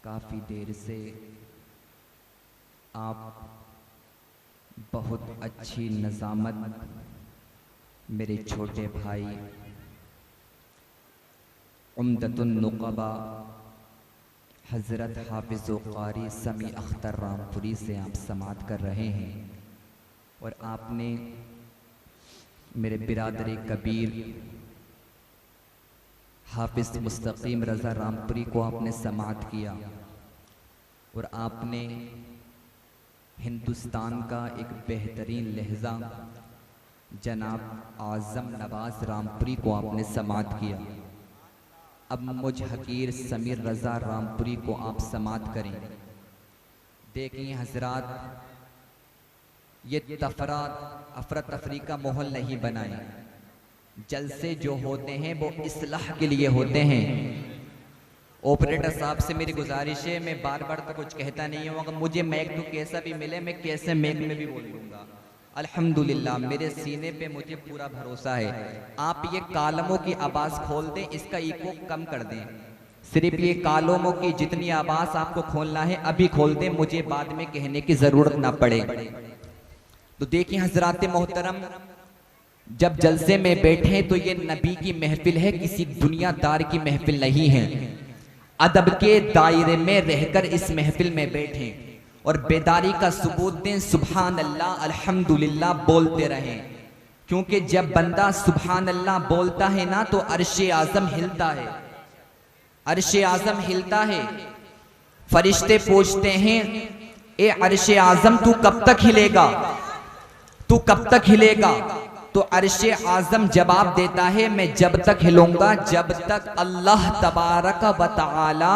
काफ़ी देर से आप बहुत अच्छी नज़ामत मेरे छोटे भाई उम्दतुन नुक़बा हज़रत हाफ़िज़ व क़ारी समी अख्तर रामपुरी से आप समात कर रहे हैं। और आपने मेरे बिरादर कबीर हाफ़िज़ मुस्तक़ीम रज़ा रामपुरी को आपने समात किया और आपने हिंदुस्तान का एक बेहतरीन लहज़ा जनाब आज़म नवाज़ रामपुरी को आपने समात किया। अब मुझ हकीर समीर रज़ा रामपुरी को आप समात करें। देखिए हज़रात, ये अफरा तफरी का माहौल नहीं बनाए। जलसे जो होते हैं वो इस्लाह के लिए होते हैं। ऑपरेटर साहब से मेरी गुजारिश है, मैं बार बार तो कुछ कहता नहीं हूँ, अगर मुझे मैक तो कैसा भी मिले मैं कैसे मैक में भी बोल दूँगा। अल्हम्दुलिल्लाह मेरे सीने पे मुझे पूरा भरोसा है। आप ये कालमों की आवाज़ खोल दें, इसका इको कम कर दें। सिर्फ ये कालमों की जितनी आवाज़ आपको खोलना है अभी खोल दें, मुझे बाद में कहने की ज़रूरत ना पड़े। तो देखिए हज़रात मोहतरम, जब जलसे में बैठे तो ये नबी की महफिल है, किसी दुनियादार की महफिल नहीं है। अदब के दायरे में रहकर इस महफिल में बैठे और बेदारी का सबूत दें। सुभान अल्लाह अल्हम्दुलिल्लाह बोलते रहें, क्योंकि जब बंदा सुभान अल्लाह बोलता है ना तो अर्शे आज़म हिलता है, अर्शे आज़म हिलता है। फरिश्ते पूछते हैं, ए अर्शे आज़म तू कब तक हिलेगा, तू कब तक हिलेगा? तो अर्शे आज़म जवाब देता है, मैं जब तक हिलूंगा जब तक अल्लाह तबारक व तआला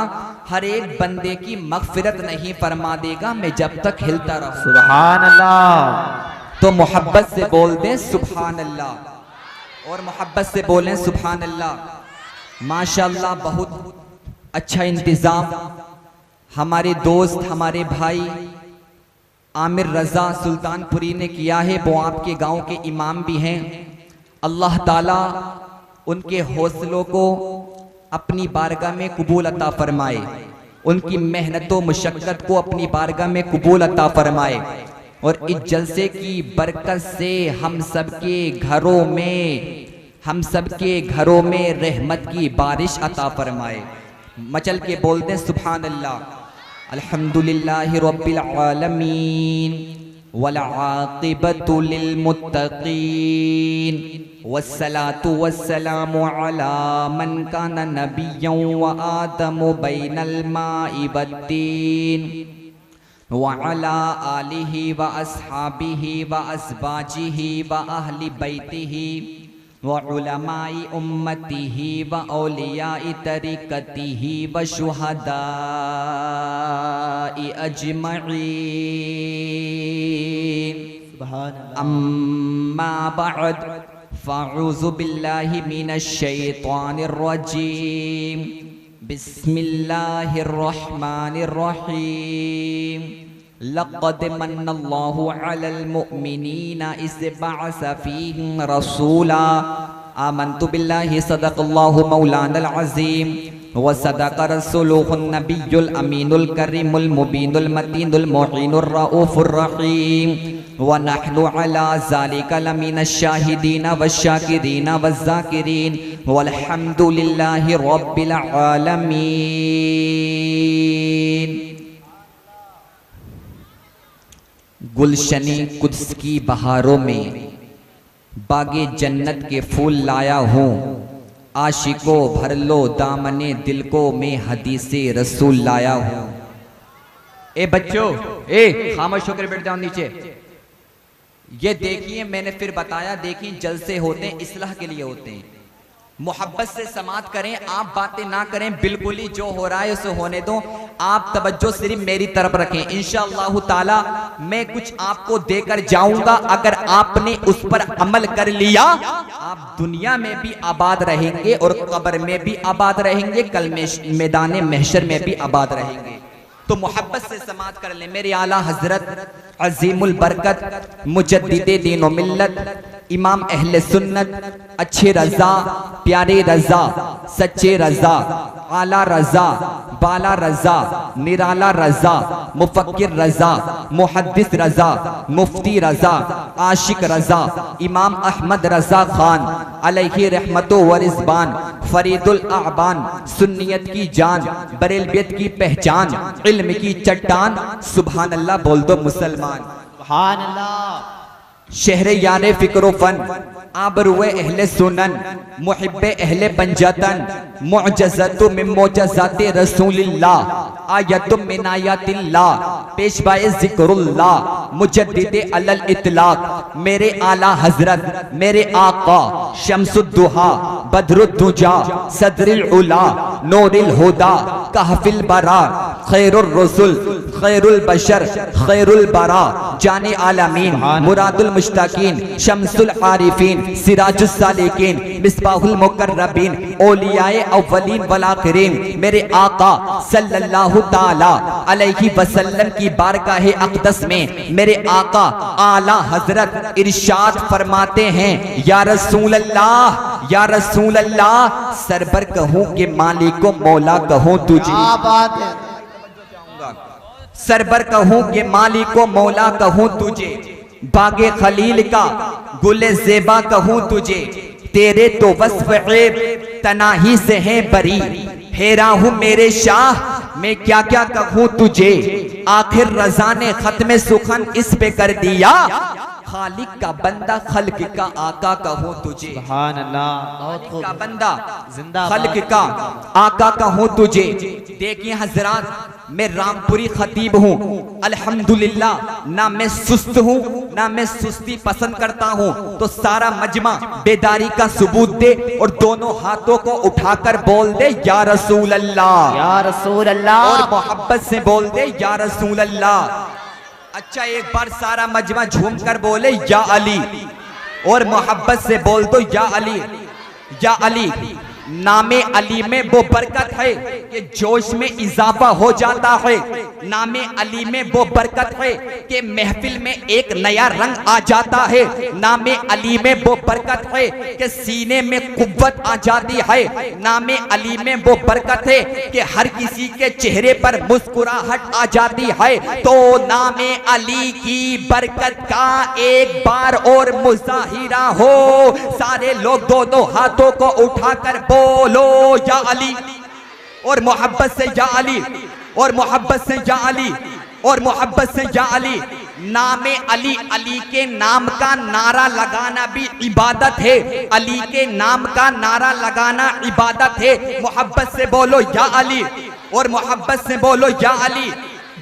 हर एक बंदे की मग़फ़िरत नहीं फरमा देगा, मैं जब तक हिलता रहूं। सुभान अल्लाह। तो मोहब्बत से बोल दें सुभान अल्लाह, और मोहब्बत से बोलें सुभान अल्लाह। माशाअल्लाह बहुत अच्छा इंतज़ाम हमारे दोस्त हमारे भाई आमिर रज़ा सुल्तानपुरी ने किया है। वो आपके गांव के इमाम भी हैं। अल्लाह ताला उनके हौसलों को अपनी बारगाह में कबूल अता फरमाए, उनकी मेहनत व मुशक्क़त को अपनी बारगाह में कबूल अता फरमाए, और इस जलसे की बरकत से हम सबके घरों में रहमत की बारिश अता फरमाए। मचल के बोलते सुभान अल्लाह। अल्हम्दुलिल्लाहि रब्बिल आलमीन वल आक़िबतु लिल मुत्तक़ीन वस्सलातु वस्सलामु अला मन काना नबिय्यन व आदमु बैनल माइ वत्तीन व अला आलिहि व अस्हाबिहि व अज़वाजिहि व अहलि बैतिहि व उलमाई उम्मतिही व औलियाई तरीक़तिही व शुहदाई अजमईन। अम्मा बअद फ़अऊज़ु बिल्लाहि मिनश शैतानिर रजीम। बिस्मिल्लाहिर रहमानिर रहीम। लक़द मन्नल्लाहु अलल मुअमिनीना इज़ बअस फ़ीहिम रसूला। आमन्तु बिल्लाहि सदक़ल्लाहु मौलानल अज़ीम व सदक़ रसूलुहुन नबियुल अमीनुल करीमुल मुबीनुल मतीनुल मुईनुर रऊफ़ुर रहीम। व नहनु अला ज़ालिका लमिनश शाहिदीना वश्शाकिरीना वज़्ज़ाकिरीन वल्हम्दुलिल्लाहि रब्बिल आलमीन। गुलशनी कुद्स की बहारों में बागे जन्नत के फूल लाया हूँ, आशिको भर लो दामने दिल को मैं हदीसे रसूल लाया हूँ। ए बच्चों, ए खामोश होकर बैठ जाओ नीचे। ये देखिए मैंने फिर बताया, देखिए जलसे होते हैं इस्लाह के लिए होते हैं। मोहब्बत से समात करें, आप बातें ना करें, बिल्कुल ही जो हो रहा है उसे होने दो। आप तवज्जो सिर्फ मेरी तरफ रखें। इंशाअल्लाह ताला मैं कुछ आपको देकर जाऊंगा, अगर आपने उस पर अमल कर लिया आप दुनिया में भी आबाद रहेंगे और कब्र में भी आबाद रहेंगे, कल मैदान महशर में भी आबाद रहेंगे। तो मोहब्बत से समात कर ले। मेरे आला हजरत अजीमुल बरकत मुजद्दिदे दीन व मिल्लत इमाम अहले सुन्नत अच्छे रजा, प्यारे रजा, सच्चे रजा, आला रजा, बाला रजा, निराला रजा, मुफक्किर रजा, मुहद्दिस रजा, मुफ्ती रजा, आशिक रजा, इमाम अहमद रजा खान अलैहि रहमतो व रिज़वान, फरीदुल आबान, सुन्नियत की जान, बरेलवियत की पहचान, इल्म की चट्टान, सुभान अल्लाह बोल दो मुसलमान। सुभान अल्लाह। शहरे यारे फिक्रो फन, आबरुए अहले सुनन, मुहिब्बे अहले पंजतन, मुअज्जज़तु मिन मुअज्जज़ाति रसूलिल्लाह, आयतु मिन आयातिल्लाह, पेशवाए ज़िक्रुल्लाह, मुजद्दिदे अलल इतलाक, मेरे आला हजरत, मेरे आका, शम्सुद्दुहा, बदरुद्दुजा, सदरुल उला, नूरुल हुदा, कहफिल बरा, खैरुर रसूल, खैरुल बशर, खैरुल बरा, जाने आलमीन, मुरादुल मुश्ताकीन, शम्सुल आरिफीन, सिराजुस सालिकीन, मिसबाहुल मुकर्रबीन, औलियाए अव्वलीन वल आखिरीन, मेरे आका सल्लल्लाहु ताला अलैहि वसल्लम की बारगाह अक़दस में मेरे आका आला हजरत इरशाद फरमाते हैं, या रसूल अल्लाह, या रसूल अल्लाह, सरबर कहूँ कि मालिक को मौला कहूँ तुझे, क्या बात है। सरबर कहूँ कि मालिक को मौला कहूँ तुझे, बागे खलील का गुले ज़ेबा कहूँ तुझे, तेरे तो वस्फ़ ऐब तनाही से है बरी, हेरा हूँ मेरे शाह मैं क्या क्या कहूँ तुझे, आखिर रज़ा ने खत्म सुखन इस पे कर दिया, खालिक का बंदा खल्क का आका कहूँ तुझे, सुभान अल्लाह। बहुत खालिक खूब। का बंदा जिंदाबाद। खल्क का आका कहूँ तुझे। देखिए हजरात, मैं रामपुरी खतीब हूँ, अल्हम्दुलिल्लाह, ना मैं सुस्त हूँ ना मैं सुस्ती पसंद करता हूँ, तो सारा मजमा बेदारी का सबूत दे और दोनों हाथों को उठाकर बोल दे या रसूल अल्लाह, या रसूल अल्लाह। और मोहब्बत से बोल दे या रसूल अल्लाह। अच्छा, एक बार सारा मजमा झूम कर बोले या अली, और मोहब्बत से बोल दो या अली, या अली। नामे अली में वो बरकत है कि जोश में इजाफा हो जाता है, नामे अली में वो बरकत है कि महफिल में एक नया रंग आ जाता है, नामे अली में वो बरकत है कि सीने में कुव्वत आ जाती है, नामे अली में वो बरकत है कि हर किसी के चेहरे पर मुस्कुराहट आ जाती है। तो नामे अली की बरकत का एक बार और मुजाहिरा हो, सारे लोग दोनों हाथों को उठाकर बोलो या अली, और मोहब्बत से या अली, और मोहब्बत से या अली, और मोहब्बत से या अली। नामे अली, अली के नाम का नारा लगाना भी इबादत है, अली के नाम का नारा लगाना इबादत है। मोहब्बत से बोलो या अली, और मोहब्बत से बोलो या अली।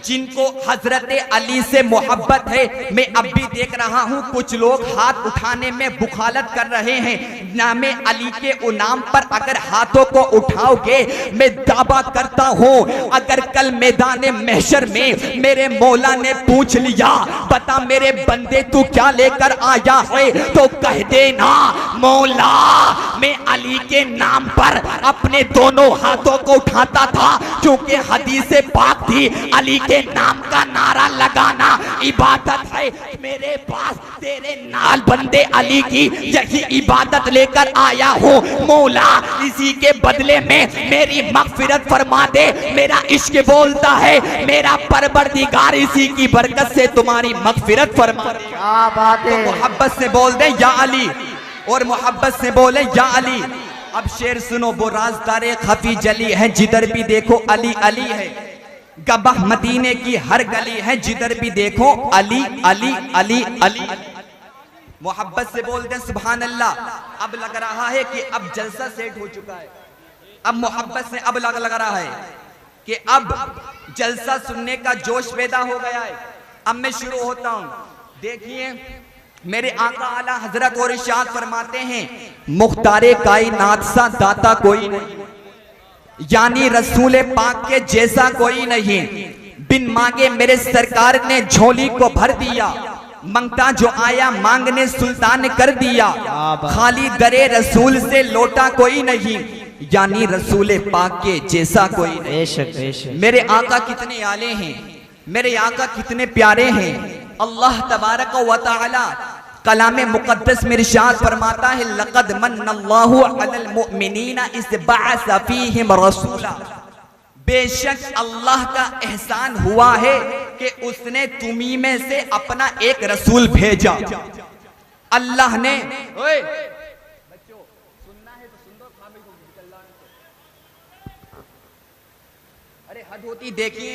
जिनको हजरत अली से मोहब्बत है, मैं अब भी देख रहा हूँ कुछ लोग हाथ उठाने में बुखालत कर रहे हैं। नामे अली के उनाम पर अगर हाथों को उठाओगे, मैं दावा करता हूँ अगर कल मैदान महशर में मेरे मौला ने पूछ लिया बता मेरे बंदे तू क्या लेकर आया है, तो कह देना मौला मैं अली के नाम पर अपने दोनों हाथों को उठाता था, क्योंकि हदीस पाक थी अली के नाम का नारा लगाना इबादत है। मेरे पास तेरे नाल बंदे अली की यही इबादत लेकर आया हूँ, मौला इसी के बदले में मेरी मगफिरत फरमा दे। मेरा इश्क बोलता है मेरा परवरदिगार इसी की बरकत से तुम्हारी मगफिरत फरमा दे। क्या बात है। तो मोहब्बत से बोल दे या अली, और मोहब्बत से बोले या अली। अब शेर सुनो, वो राज़दारे खफी जली है, जिधर भी देखो अली अली है, गवाह मदीने की हर गली है, जिधर भी देखो अली अली अली अली। मोहब्बत से बोल दें सुभान अल्लाह। अब लग रहा है कि अब जलसा सेट हो चुका है, अब मोहब्बत से अब लग रहा है कि अब जलसा सुनने का जोश पैदा हो गया है। अब मैं शुरू होता हूं। देखिए मेरे आका आला हजरत और इरशाद फरमाते हैं, मुख्तारे कायनात सा दाता कोई नहीं, यानी रसूल पाक के जैसा कोई नहीं। बिन मांगे मेरे सरकार ने झोली को भर दिया, मंगता जो आया मांगने सुल्तान कर दिया। खाली दरे रसूल से लौटा कोई नहीं, यानी रसूल पाक के जैसा कोई नहीं। बेशक बेशक। मेरे आका कितने आले हैं, मेरे आका कितने प्यारे हैं। अल्लाह तबारक व तआला कलामे मुकद्दस में इरशाद फरमाता है, लक़द मन्नल्लाहु अलल मुअमिनीना इज़ बअस फ़ीहिम रसूला। बेशक अल्लाह का एहसान हुआ है कि उसने तुम्ही में से अपना एक रसूल भेजा। अल्लाह ने, ओए बच्चों सुनना है तो सुन दो, अरे हद होती। देखिए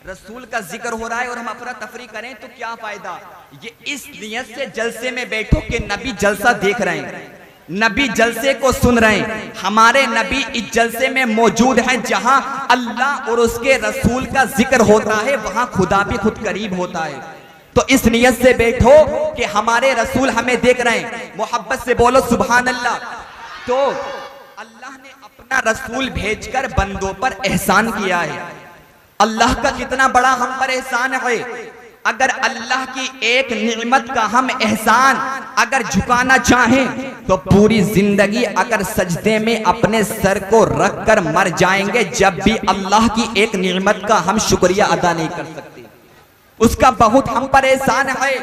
रसूल का जिक्र हो रहा है और हम अफरा तफरी करें तो क्या फायदा। ये इस नियत से जलसे में बैठो कि नबी जलसा देख रहे हैं, नबी जलसे को सुन रहे हैं। हमारे नबी इस जलसे में मौजूद हैं जहां अल्लाह और उसके रसूल का जिक्र होता है, वहां खुदा भी खुद करीब होता है। तो इस नियत से बैठो कि हमारे रसूल हमें देख रहे हैं। मोहब्बत से बोलो सुभान अल्लाह। तो अल्लाह ने अपना रसूल भेजकर बंदों पर एहसान किया है। अल्लाह का कितना बड़ा हम पर एहसान है। अगर अल्लाह की एक निअमत का हम एहसान अगर झुकाना चाहें तो पूरी जिंदगी अगर सजदे में अपने सर को रख कर मर जाएंगे, जब भी अल्लाह की एक निअमत का हम शुक्रिया अदा नहीं कर सकते। उसका बहुत हम पर एहसान है।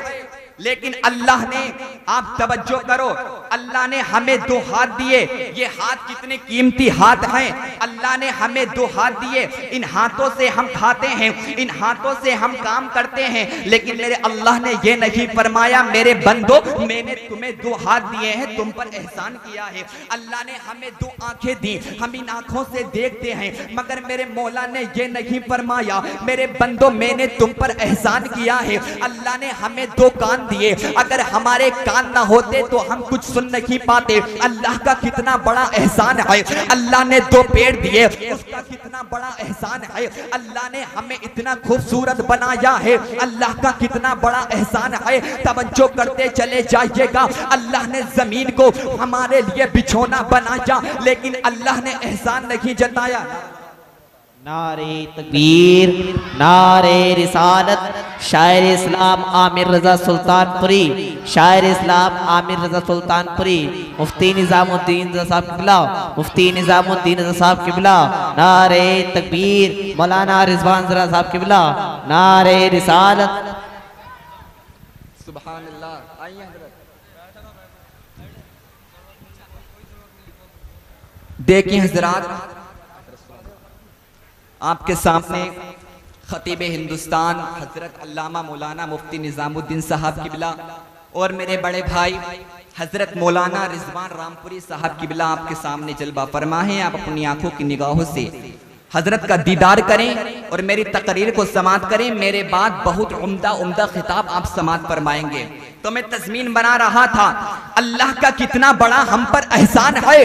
लेकिन अल्लाह ने, आप तवज्जो करो, अल्लाह ने हमें दो हाथ दिए। ये हाथ कितने कीमती हाथ हैं। अल्लाह ने हमें दो हाथ दिए, इन हाथों से हम खाते हैं, इन हाथों से हम काम करते हैं। लेकिन मेरे अल्लाह ने ये नहीं फरमाया मेरे बंदो मैंने तुम्हें दो हाथ दिए हैं, तुम पर एहसान किया है। अल्लाह ने हमें दो आंखें दी, हम इन आंखों से देखते हैं। मगर मेरे मौला ने ये नहीं फरमाया मेरे बंदो मैंने तुम पर एहसान किया है। अल्लाह ने हमें दो कान दिए, अगर हमारे कान ना होते तो हम कुछ सुन नहीं पाते। अल्लाह का कितना बड़ा एहसान है। अल्लाह ने दो पैर दिए, उसका कितना बड़ा एहसान है। अल्लाह ने हमें इतना खूबसूरत बनाया है, अल्लाह का कितना बड़ा एहसान है। तवज्जो करते चले जाइएगा। अल्लाह ने जमीन को हमारे लिए बिछौना बनाया, लेकिन अल्लाह ने एहसान नहीं जताया। नारे तकबीर, नारे रिसालत। शायर इस्लाम आमिर रजा सुल्तानपुरी, शायर इस्लाम आमिर रजा सुल्तानपुरी, मुफ्ती निजामुद्दीन रजा साहब किबला, मुफ्ती निजामुद्दीन रजा साहब किबला। नारे तकबीर, मौलाना रिजवान रजा साहब किबला। नारे रिसालत। सुभान अल्लाह। आइए हज़रत। देखिए हज़रात, आपके सामने खतीब हिंदुस्तान हजरत अल्लामा मौलाना मुफ्ती निजामुद्दीन साहब किबला और मेरे बड़े भाई हजरत मौलाना रिजवान रामपुरी साहब किबला आपके सामने जलवा फरमा है। आप अपनी आंखों की निगाहों से हजरत का दीदार करें और मेरी तकरीर को समाअत करें। मेरे बाद बहुत उम्दा उम्दा खिताब आप समाअत फरमाएंगे। तो मैं तज़मीन बना रहा था, अल्लाह का कितना बड़ा हम पर एहसान है।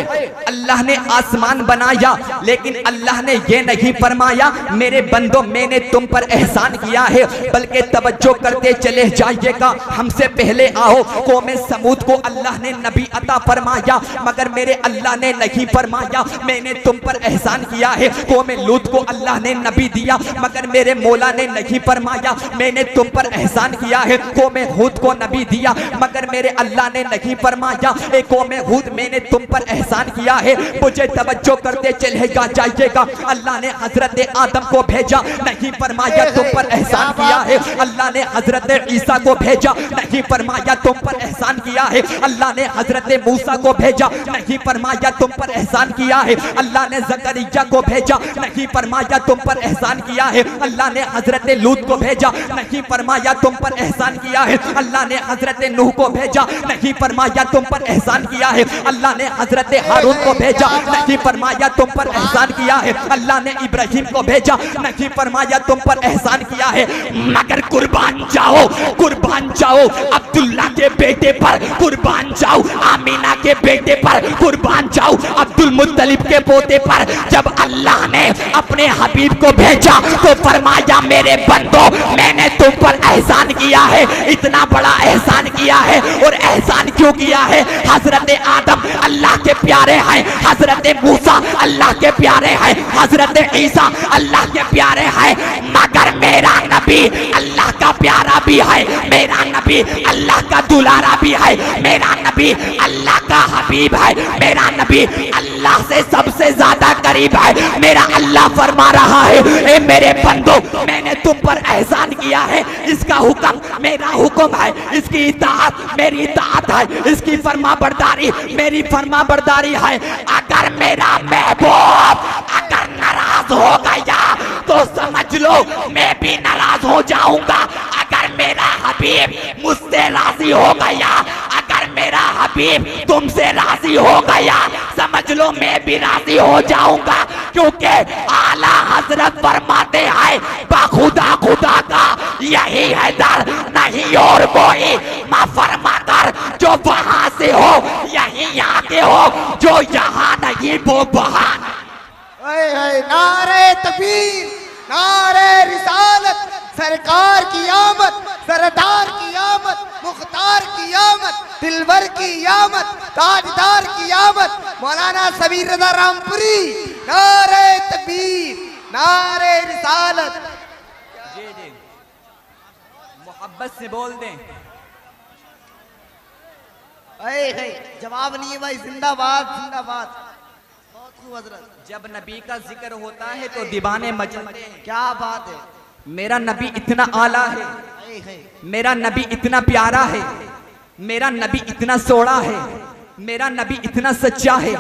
अल्लाह ने आसमान बनाया, लेकिन अल्लाह ने ये नहीं फरमाया मेरे बंदो मैंने तुम पर एहसान किया है, बल्कि तवज्जो करते चले जाइएगा। हमसे पहले आओ कौम समूद को अल्लाह ने नबी अता फरमाया, मगर मेरे अल्लाह ने नहीं फरमाया मैंने तुम पर एहसान किया है। कौम लूत को अल्लाह ने नबी दिया, मगर मेरे मौला ने नहीं फरमाया मैंने तुम पर एहसान किया है। कौम हूद को नबी दिया, मगर मेरे अल्लाह ने नहीं फरमाया ए कौम हूद मैंने तुम पर एहसान किया है। मुझे तवज्जो करते चलेगा जाइएगा। अल्लाह ने हजरत आदम को भेजा, नहीं फरमाया तुम पर एहसान किया है। अल्लाह ने हजरत ईसा को भेजा, नहीं फरमाया तुम पर एहसान किया है। अल्लाह ने हजरत मूसा को भेजा, नहीं फरमाया तुम पर एहसान किया है। अल्लाह ने जकरिया को भेजा, नहीं फरमाया तुम पर एहसान किया है। अल्लाह ने हजरत लूत को भेजा, नहीं फरमाया तुम पर एहसान किया है। अल्लाह ने हजरत नूह को भेजा, नहीं फरमाया तुम पर एहसान किया है। अल्लाह ने हजरत हारून को भेजा, नहीं फरमाया तुम पर एहसान किया है। अल्लाह ने इब्राहिम को भेजा, नहीं फरमाया तुम पर एहसान किया है। मगर कुर्बान जाओ, कुर्बान जाओ अब्दुल्ला के बेटे पर, कुर्बान जाओ आमीना के बेटे पर, कुर्बान जाओ अब्दुल मुत्तलिब के पोते पर। जब अल्लाह ने अपने हबीब को भेजा तो फरमाया मेरे बंदो मैंने तुम पर एहसान किया है, इतना बड़ा एहसान किया है। और एहसान क्यों किया है? हजरत आदम अल्लाह के प्यारे हैं, हजरत मूसा अल्लाह के प्यारे हैं, हजरत ईसा अल्लाह के प्यारे हैं, मगर मेरा नबी अल्लाह का प्यारा भी है, मेरा नबी अल्लाह का दुलारा भी है, मेरा नबी अल्लाह का हबीब है, मेरा नबी अल्लाह से सबसे ज्यादा करीब है। मेरा अल्लाह फरमा रहा है ए मेरे बंदो मैंने तुम पर एहसान किया है, इसका हुक्म मेरा हुक्म है, इसकी इताअत मेरी इताअत है, इसकी फरमाबरदारी मेरी फरमाबरदारी है। अगर मेरा महबूब अगर नाराज हो गया तो समझ लो मैं भी नाराज हो जाऊंगा। अगर मेरा हबीब मुझसे राजी हो गया, अगर मेरा हबीब तुमसे राजी हो गया, समझ लो मैं भी राजी हो जाऊंगा। क्योंकि आला हजरत फरमाते हैं बाखुदा खुदा का यही है दर, नहीं और कोई। माँ फरमाकर जो वहां से हो यही यहाँ के हो, जो यहाँ नहीं वो वहां। नारे तकबीर, नारे रिसालत, सरकार की आमद, सरदार की आमद, मुख्तार की आमद, दिलवर की आमद, ताजदार की आमद, मौलाना समीर रजा रामपुरी। नारे तकबीर, नारे रिसालत। जी जी, मोहब्बत से बोल दें। जवाब नहीं है भाई, जिंदाबाद जिंदाबाद। बहुत खूब हजरत। जब नबी का जिक्र होता है तो दीवाने मचलते हैं। क्या बात है। मेरा नबी इतना आला है, मेरा नबी इतना प्यारा है, मेरा नबी इतना सोड़ा है, मेरा नबी इतना सच्चा है,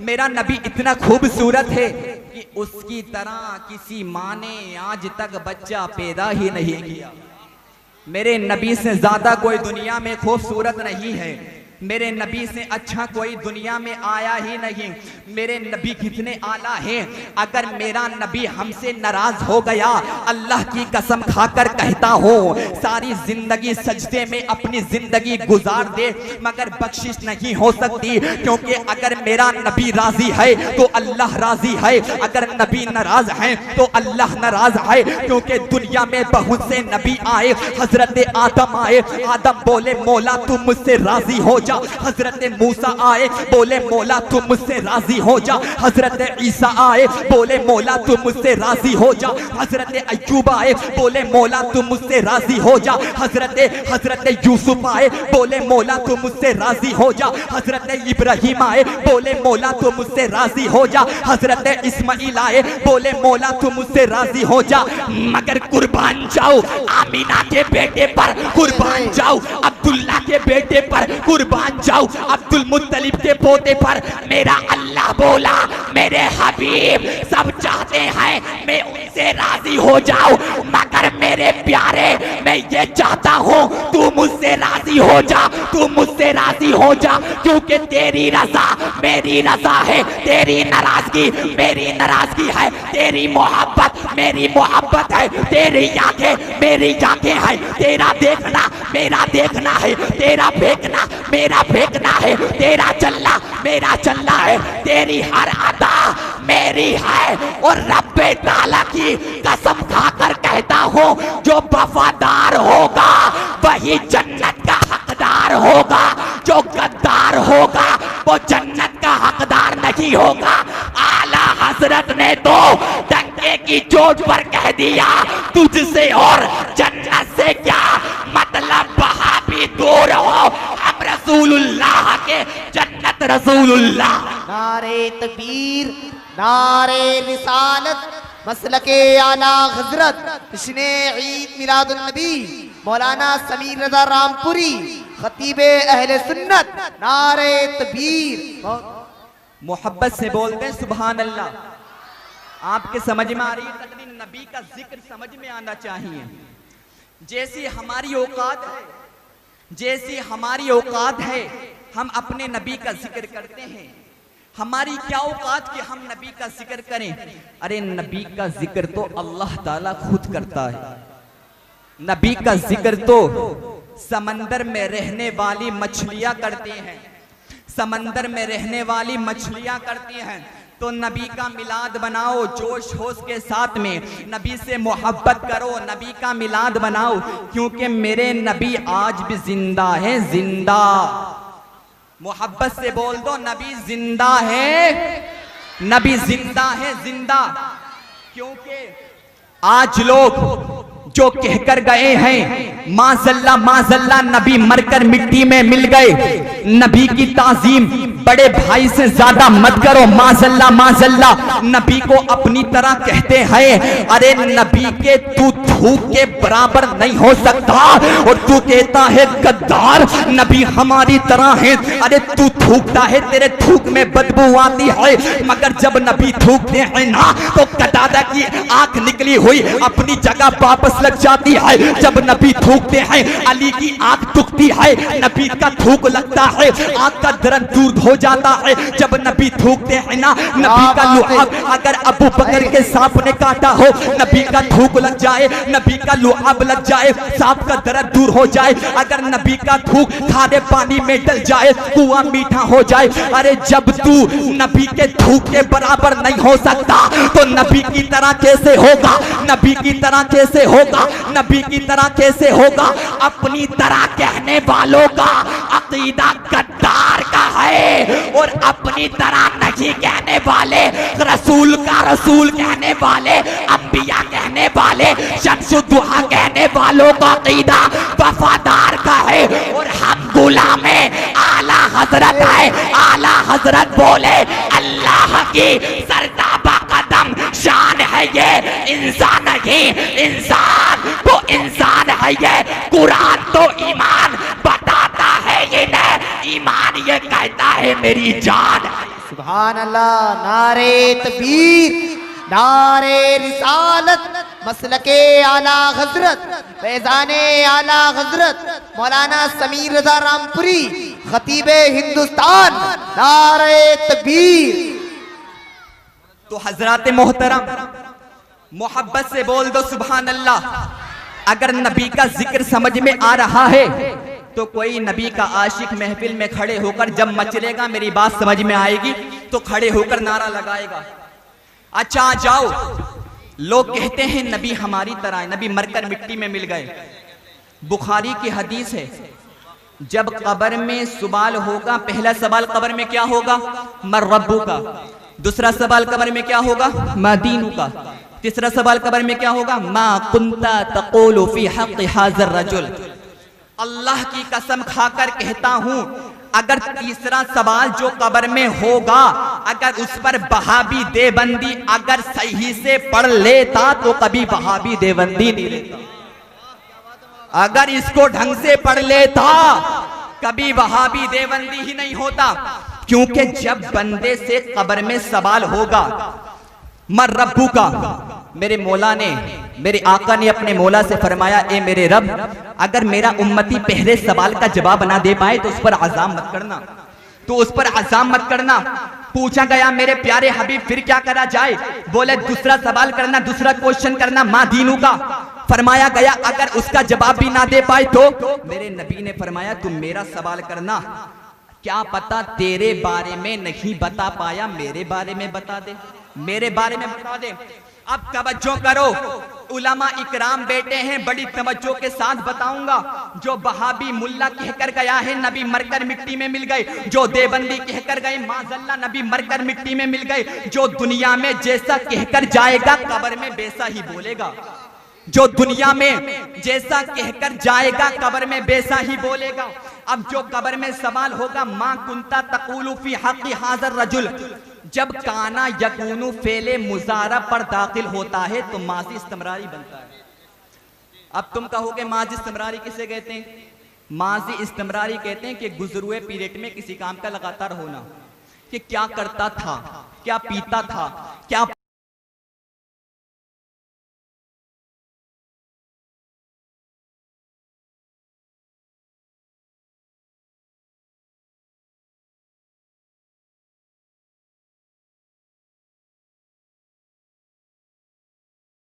मेरा नबी इतना खूबसूरत है कि उसकी तरह किसी माँ ने आज तक बच्चा पैदा ही नहीं किया। मेरे नबी से ज्यादा कोई दुनिया में खूबसूरत नहीं है, मेरे नबी से अच्छा कोई दुनिया में आया ही नहीं। मेरे नबी कितने आला हैं। अगर मेरा नबी हमसे नाराज हो गया, अल्लाह की कसम खाकर कहता हूँ सारी जिंदगी सजदे में अपनी जिंदगी गुजार दे मगर बख्शिश नहीं हो सकती। क्योंकि अगर मेरा नबी राजी है तो अल्लाह राजी है, अगर नबी नाराज है तो अल्लाह नाराज है। क्योंकि दुनिया में बहुत से नबी आए, हजरत आदम आए, आदम बोले मौला तू मुझसे राजी हो जा। हजरत मूसा आए, बोले मौला तू मुझसे राजी हो जा। हजरत ईसा आए, बोले मौला तू मुझसे राजी हो जा। हजरत अय्यूब आए, बोले मौला तू मुझसे राजी हो जा। हजरत यूसुफ आए, बोले मौला तू मुझसे राजी हो जा। हजरत इब्राहिम आए, बोले मौला तू मुझसे राजी हो जा। हजरत इस्माइल आए, बोले मौला तू मुझसे राजी हो जा। मगर कुर्बान जाओ आमीना के बेटे पर, कुर्बान जाओ अब्दुल्ला के बेटे पर, कुर्बान जाओ अब्दुल मुत्तलिब के पोते पर। मेरा अल्लाह बोला मेरे हबीब सब चाहते हैं मैं उनसे राजी हो जाऊं, मगर मेरे प्यारे मैं ये चाहता हूँ तू मुझसे राजी हो जा, तू मुझसे राजी हो जा। क्योंकि तेरी रजा मेरी रजा है, तेरी नाराजगी मेरी नाराजगी है, तेरी मोहब्बत मेरी मोहब्बत है, तेरी आंखें मेरी आंखें हैं, तेरा देखना मेरा देखना है, तेरा फेंकना मेरा फेंकना है, तेरा चलना मेरा चलना है, तेरी हर अदा मेरी है। और रब्बे ताला की कसम खाकर कहता हूँ जो वफादार होगा वही जन्नत का हकदार होगा, जो गद्दार होगा वो जन्नत का हकदार नहीं होगा। आला हजरत ने तो डंके की चोट पर कह दिया तुझसे और जन्नत से क्या मतलब, वहां भी दूर हो हम रसूलुल्लाह के, जन्नत रसूलुल्लाह। नारे तकबीर, नारे रिसालत, मसलके आला हजरत इसने ईद मिलादुन नबी मौलाना समीर रजा रामपुरी खतीबे अहले सुन्नत। नारे तकबीर। मोहब्बत से बोलते हैं सुभान अल्लाह। आपके समझ में आ रही है तकरीर, नबी का जिक्र समझ में आना चाहिए। जैसी हमारी औकात है, जैसी हमारी औकात है हम अपने नबी का जिक्र करते हैं। हमारी क्या औकात कि हम नबी का जिक्र करें। अरे नबी का जिक्र तो अल्लाह ताला खुद करता है। नबी का जिक्र तो समंदर में रहने वाली मछलियां करती हैं, समंदर में रहने वाली मछलियां करती हैं। तो नबी का मिलाद बनाओ जोश होश के साथ में, नबी से मोहब्बत करो, नबी का मिलाद बनाओ। क्योंकि मेरे नबी आज भी जिंदा है, जिंदा। मोहब्बत से बोल दो नबी जिंदा है, नबी जिंदा है, जिंदा। क्योंकि आज लोग जो कहकर गए हैं माज़ल्ला नबी मरकर मिट्टी में मिल गए, नबी की ताजीम बड़े भाई से ज्यादा मत करो। माज़ल्ला नबी को अपनी तरह कहते हैं। अरे नबी के तू थूक के बराबर नहीं हो सकता। और तू कहता है गद्दार नबी हमारी तरह है। अरे तू थूकता है, तेरे थूक में बदबू आती है, मगर जब नबी थूकते हैं ना तो कटादा की आंख निकली हुई अपनी जगह वापस लग जाती है। जब नबी थूकते हैं अली की आंख दुखती है, नबी का थूक लगता है आंख का दर्द दूर हो जाता है। जब नबी थूकते हैं ना, नबी का लुआब अगर अबू बकर के सांप ने काटा हो, नबी का थूक लग जाए, नबी का लुआब लग जाए, सांप का दर्द दूर हो जाए। अगर नबी का थूक खारे पानी में डल जाए, कुआं मीठा हो जाए। अरे जब तू नबी के थूक के बराबर नहीं हो सकता तो नबी की तरह कैसे होगा? नबी की तरह कैसे होगा? नबी की तरह कैसे होगा? अपनी तरह कहने वालों का अकीदा गद्दार का है और अपनी तरह नहीं कहने वाले, रसूल का रसूल कहने वाले, अंबिया कहने वाले, शम्सुद्दुहा कहने वालों का अकीदा वफादार का है। और हम गुलामे आला हजरत है। आला हजरत बोले अल्लाह की सरताबा कदम शान है ये, इंसान नहीं इंसान तो इंसान है ये। कुरान तो ईमान बताता है ये नहीं, ईमान ये कहता है मेरी जान। सुभान अल्लाह। नारे तकबीर, नारे रिसालत, मसलके आला हजरत, फैजाने आला हजरत मौलाना समीर रजा रामपुरी, खतीबे हिंदुस्तान। नारे तकबीर। तो हजरात मोहतरम मोहब्बत से बोल दो सुभान अल्लाह। अगर नबी का जिक्र समझ में आ रहा है तो कोई नबी का आशिक महफिल में खड़े होकर जब मचलेगा, मेरी बात समझ में आएगी तो खड़े होकर नारा लगाएगा। अच्छा आ जाओ, लोग कहते हैं नबी हमारी तरह है, नबी मरकर मिट्टी में मिल गए। बुखारी की हदीस है, जब कब्र में सवाल होगा, पहला सवाल कब्र में क्या होगा? मर रब्बू का। दूसरा सवाल कब्र में क्या होगा? मा दीनु का। तीसरा सवाल कब्र में क्या होगा? मा कुंता तक़ूलु फी हक़ हाज़िर रजुल। अल्लाह की कसम खाकर कहता हूं, अगर तीसरा सवाल जो कब्र में होगा, अगर उस पर वहाबी देवबंदी अगर सही से पढ़ लेता तो कभी वहाबी देवबंदी नहीं लेता। अगर इसको ढंग से पढ़ लेता कभी वहाबी देवबंदी ही नहीं होता। क्योंकि जब बंदे से कब्र में सवाल होगा मर रब्बू का, मेरे मौला ने, मेरे आका ने अपने मौला से फरमाया, ए मेरे रब, अगर मेरा उम्मती पहले सवाल का जवाब ना दे पाए तो उस पर अज़ाम मत करना, तो उस पर अज़ाम मत करना। पूछा गया मेरे प्यारे हबीब फिर क्या करा जाए? बोले दूसरा सवाल करना, दूसरा क्वेश्चन करना, माँ दीनू का। फरमाया गया अगर उसका जवाब भी ना दे पाए तो मेरे नबी ने फरमाया तुम मेरा सवाल करना, क्या पता तेरे बारे में नहीं बता पाया, मेरे बारे में बता दे, मेरे बारे में बता दे। अब तवज्जो करो, उलमा इकराम बैठे हैं, बड़ी तवज्जो के साथ बताऊंगा। जो वहाबी मुल्ला कहकर गया है नबी मरकर मिट्टी में मिल गए, जो देवबंदी कहकर गए माज़ल्ला नबी मरकर मिट्टी में मिल गए, जो दुनिया में जैसा कहकर जाएगा कब्र में वैसा ही बोलेगा, जो दुनिया में जैसा कहकर जाएगा कब्र में वैसा ही बोलेगा। अब जो कब्र में सवाल होगा मां कुंता तक़ूलु फी हक़्क़ि हाज़िर रजुल, जब काना यकूनु फेले मुजारा पर दाखिल होता है तो माजी इस्तिमरारी बनता है। अब तुम कहोगे माजी इस्तिमरारी किसे कहते हैं? माजी इस्तिमरारी कहते हैं कि गुज़रे पीरियड में किसी काम का लगातार होना, कि क्या करता था, क्या पीता था, क्या